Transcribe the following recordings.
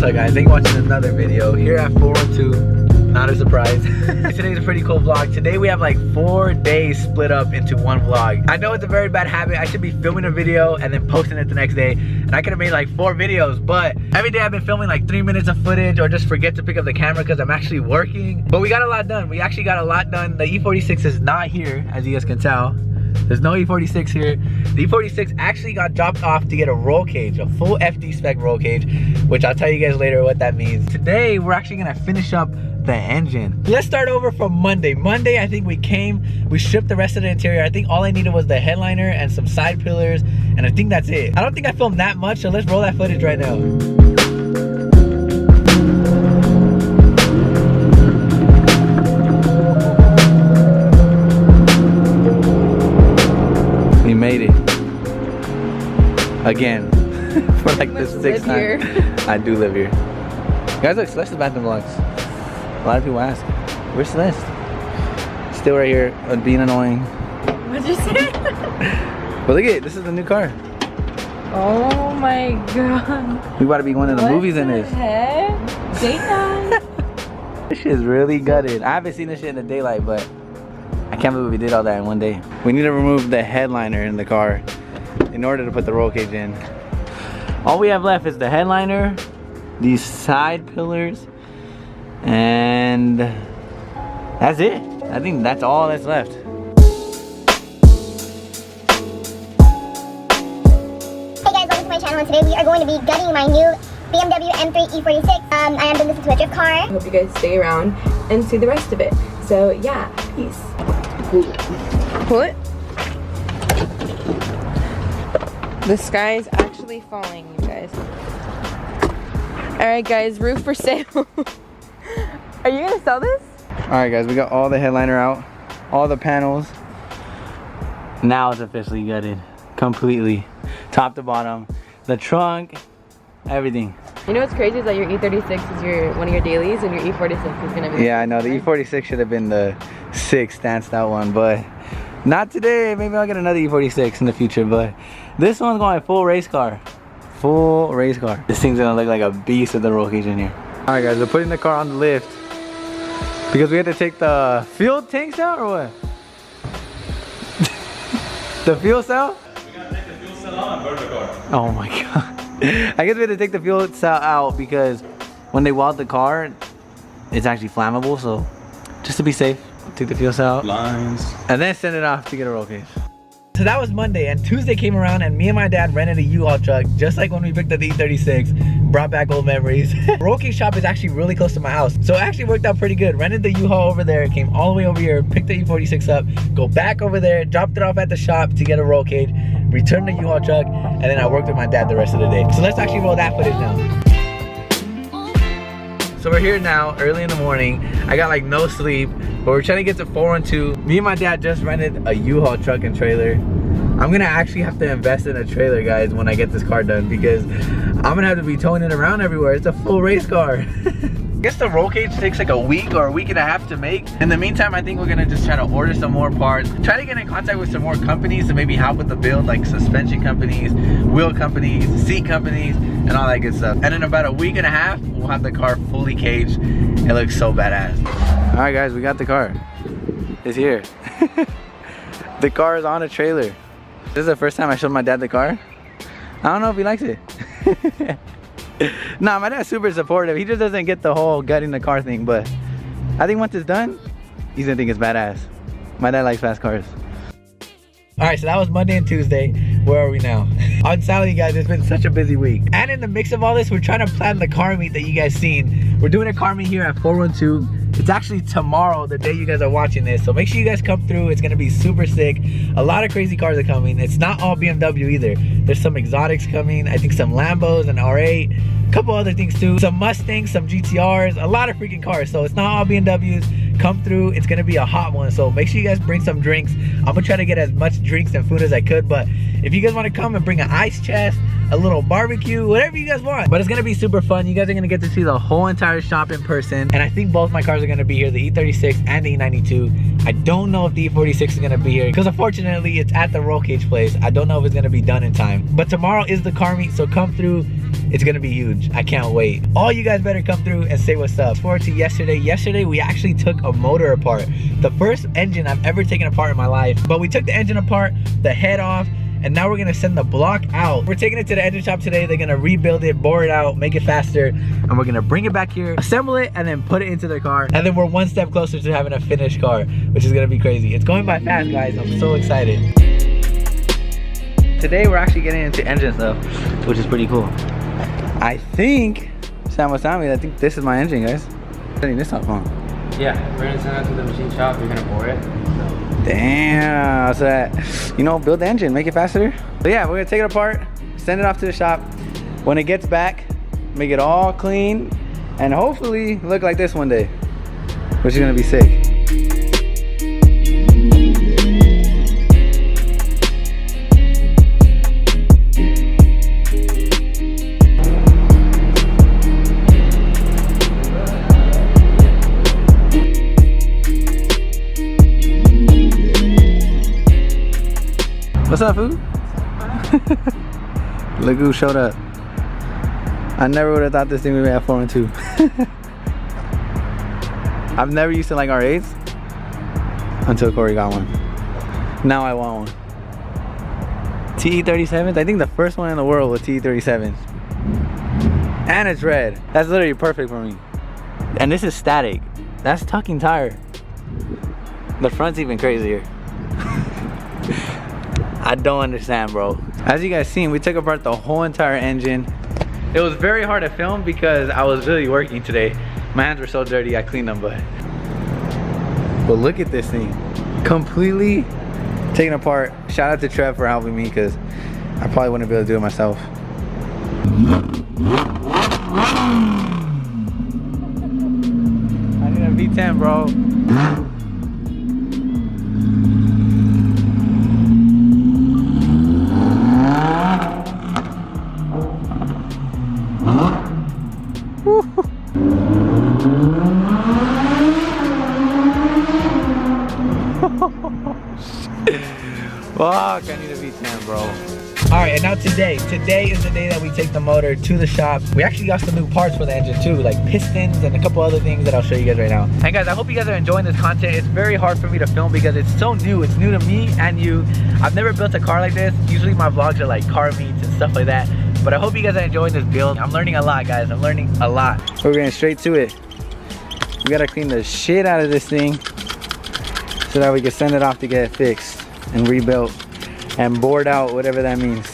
What's up guys, thank you for watching another video here at 412. Not a surprise. Today's a pretty cool vlog. Today we have like 4 days split up into one vlog. I know it's a very bad habit. I should be filming a video and then posting it the next day, and I could have made like 4 videos, but every day I've been filming like 3 minutes of footage or just forget to pick up the camera because I'm actually working. But we got a lot done. We actually got a lot done. The E46 is not here, as you guys can tell. There's no E46 here. The E46 actually got dropped off to get a roll cage, a full FD spec roll cage, which I'll tell you guys later what that means. Today, we're actually gonna finish up the engine. Let's start over from Monday. Monday, I think we stripped the rest of the interior. I think all I needed was the headliner and some side pillars, and I think that's it. I don't think I filmed that much, so let's roll that footage right now. We made it again for like the 6th time. I do live here. Guys, look, Celeste's bathroom vlogs. A lot of people ask, where's Celeste? Still right here, being annoying. What'd you say? But look at it, this is the new car. Oh my god. We about to be going to the movies in this. Heck? Date night. This shit is really gutted. I haven't seen this shit in the daylight, but I can't believe we did all that in one day. We need to remove the headliner in the car in order to put the roll cage in. All we have left is the headliner, these side pillars, and that's it. I think that's all that's left. Hey guys, welcome to my channel, and today we are going to be gutting my new BMW M3 E46. I am doing this into a drift car. I hope you guys stay around and see the rest of it. So yeah, peace. What? The sky is actually falling, you guys. Alright guys, roof for sale. Are you gonna sell this? Alright guys, we got all the headliner out, all the panels. Now it's officially gutted, completely, top to bottom. The trunk, everything. You know what's crazy is that your E36 is one of your dailies, and your E46 is gonna be. Yeah, I know, the E46 should have been the 6th stanced out one, but not today. Maybe I'll get another E46 in the future, but this one's going full race car. Full race car. This thing's gonna look like a beast with the roll cage in here. Alright guys, we're putting the car on the lift because we had to take the fuel tanks out, or what? The fuel cell? We gotta take the fuel cell out and burn the car. Oh my god. I guess we had to take the fuel cell out because when they weld the car, it's actually flammable, so just to be safe, take the fuel cell out. Lines. And then send it off to get a roll cage. So that was Monday, and Tuesday came around and me and my dad rented a U-Haul truck, just like when we picked up the E36, brought back old memories. Roll cage shop is actually really close to my house, so it actually worked out pretty good. Rented the U-Haul over there, came all the way over here, picked the E46 up, go back over there, dropped it off at the shop to get a roll cage, returned the U-Haul truck, and then I worked with my dad the rest of the day. So let's actually roll that footage now. So we're here now, early in the morning. I got like no sleep, but we're trying to get to 412. Me and my dad just rented a U-Haul truck and trailer. I'm gonna actually have to invest in a trailer, guys, when I get this car done, because I'm gonna have to be towing it around everywhere. It's a full race car. I guess the roll cage takes like a week or a week and a half to make. In the meantime, I think we're gonna just try to order some more parts. Try to get in contact with some more companies to maybe help with the build, like suspension companies, wheel companies, seat companies, and all that good stuff. And in about a week and a half, we'll have the car fully caged. It looks so badass. All right, guys, we got the car. It's here. The car is on a trailer. This is the first time I showed my dad the car. I don't know if he likes it. Nah, my dad's super supportive. He just doesn't get the whole gutting the car thing, but I think once it's done, he's gonna think it's badass. My dad likes fast cars. Alright, so that was Monday and Tuesday. Where are we now? On Saturday, guys, it's been such a busy week. And in the mix of all this, we're trying to plan the car meet that you guys seen. We're doing a car meet here at 412. It's actually tomorrow, the day you guys are watching this. So make sure you guys come through. It's gonna be super sick. A lot of crazy cars are coming. It's not all BMW either. There's some exotics coming. I think some Lambos, an R8, a couple other things too. Some Mustangs, some GTRs, a lot of freaking cars. So it's not all BMWs. Come through. It's gonna be a hot one. So make sure you guys bring some drinks. I'm gonna try to get as much drinks and food as I could, but if you guys want to come and bring an ice chest, a little barbecue, whatever you guys want. But it's gonna be super fun. You guys are gonna get to see the whole entire shop in person. And I think both my cars are gonna be here, the E36 and the E92. I don't know if the E46 is gonna be here because unfortunately it's at the roll cage place. I don't know if it's gonna be done in time. But tomorrow is the car meet, so come through, It's gonna be huge. I can't wait. All you guys better come through and say what's up. Forward to yesterday. Yesterday we actually took a motor apart. The first engine I've ever taken apart in my life. But we took the engine apart, the head off, and now we're gonna send the block out. We're taking it to the engine shop today. They're gonna rebuild it, bore it out, make it faster, and we're gonna bring it back here, assemble it, and then put it into their car. And then we're one step closer to having a finished car, which is gonna be crazy. It's going by fast, guys. I'm so excited. Today we're actually getting into engine stuff, which is pretty cool. I think Sam was telling me, I think this is my engine, guys. Setting this up, huh? Yeah, we're gonna send that to the machine shop. We're gonna bore it. Damn, so that, you know, build the engine, make it faster. But yeah, we're gonna take it apart, send it off to the shop. When it gets back, make it all clean, and hopefully look like this one day, which is gonna be sick. What's up, food? Look who showed up. I never would have thought this thing would be at 4 and 2. I've never used to like R8s until Corey got one. Now I want one. TE37s? I think the first one in the world was TE37s. And it's red. That's literally perfect for me. And this is static. That's tucking tire. The front's even crazier. I don't understand, bro. As you guys seen, we took apart the whole entire engine. It was very hard to film because I was really working today. My hands were so dirty, I cleaned them, but look at this thing. Completely taken apart. Shout out to Trev for helping me because I probably wouldn't be able to do it myself. I need a V10, bro. Fuck, I need a V10, bro. Alright, and now today is the day that we take the motor to the shop. We actually got some new parts for the engine too, like pistons and a couple other things that I'll show you guys right now. And guys, I hope you guys are enjoying this content. It's very hard for me to film because it's so new. It's new to me and you. I've never built a car like this. Usually my vlogs are like car meets and stuff like that. But I hope you guys are enjoying this build. I'm learning a lot, guys. I'm learning a lot. We're getting straight to it. We gotta clean the shit out of this thing so that we can send it off to get it fixed and rebuilt and bored out, whatever that means.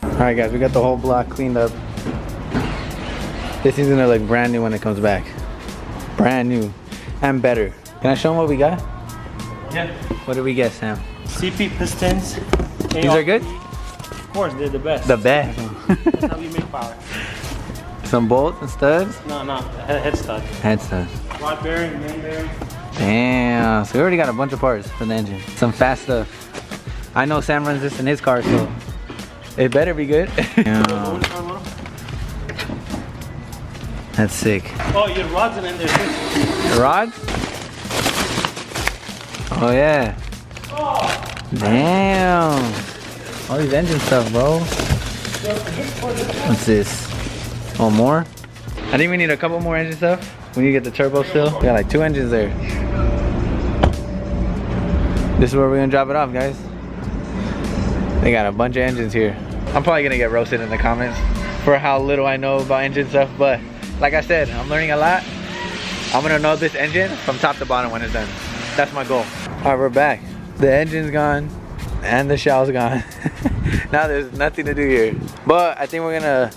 Alright guys, we got the whole block cleaned up. This is gonna look brand new when it comes back. Brand new and better. Can I show them what we got? Yeah. What did we get, Sam? CP pistons. These are good? Of course, they're the best. The best. That's how we make power. Some bolts and studs? No, head stud. Head studs. Rod bearing, main bearing. Damn, so we already got a bunch of parts for the engine. Some fast stuff. I know Sam runs this in his car, so it better be good. That's sick. Oh, your rods are in there too. The rods? Oh yeah. Oh. Damn. All these engine stuff, bro. What's this? Oh, more? I think we need a couple more engine stuff. We need to get the turbo still. We got like 2 engines there. This is where we're gonna drop it off, guys. They got a bunch of engines here. I'm probably gonna get roasted in the comments for how little I know about engine stuff, but like I said, I'm learning a lot. I'm gonna know this engine from top to bottom when it's done. That's my goal. All right, we're back. The engine's gone and the shell's gone. Now there's nothing to do here. But I think we're gonna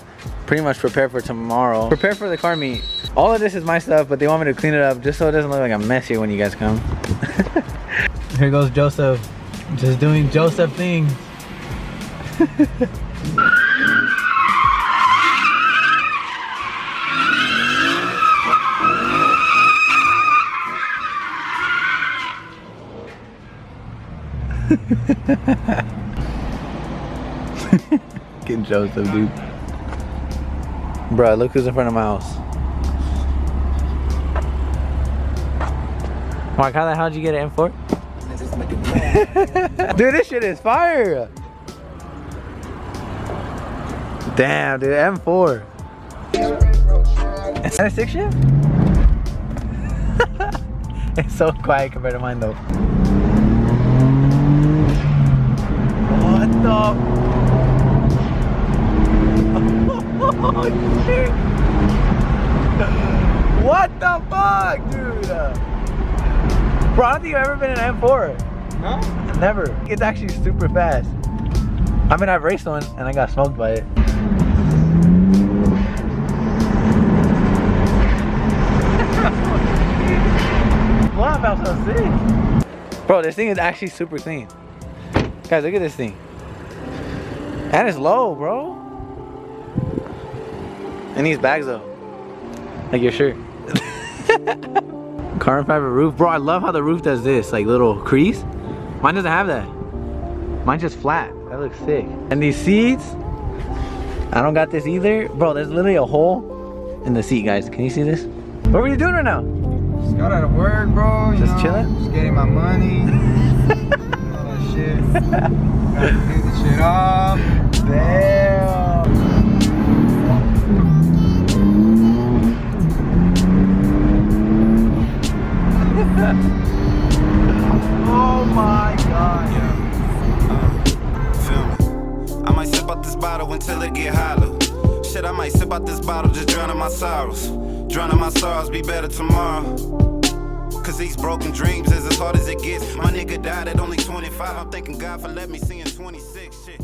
pretty much prepare for tomorrow. Prepare for the car meet. All of this is my stuff, but they want me to clean it up just so it doesn't look like a mess here when you guys come. Here goes Joseph, just doing Joseph things. Fucking Joseph, dude. Bruh, look who's in front of my house. Mark, how the hell did you get an M4? Dude, this shit is fire. Damn, dude, M4. Is that a 6 shift? It's so quiet compared to mine though. What the? Oh, shit. What the fuck, dude? Bro, I don't think I've ever been in an M4. No? Never. It's actually super fast. I mean, I've raced one and I got smoked by it. Wow, that felt so sick. Bro, this thing is actually super clean. Guys, look at this thing. And it's low, bro. It needs bags though. Like your shirt. Carbon fiber roof. Bro, I love how the roof does this, like little crease. Mine doesn't have that. Mine's just flat. That looks sick. And these seats, I don't got this either. Bro, there's literally a hole in the seat, guys. Can you see this? What were you doing right now? Just got out of work, bro. Just chilling? Just getting my money. All that shit. Gotta do the shit off. Damn. Oh my god. Feel me? I might sip out this bottle until it get hollow. Shit, I might sip out this bottle, just drowning my sorrows. Drowning my sorrows, be better tomorrow. Cause these broken dreams is as hard as it gets. My nigga died at only 25. I'm thanking God for letting me see in 26. Shit.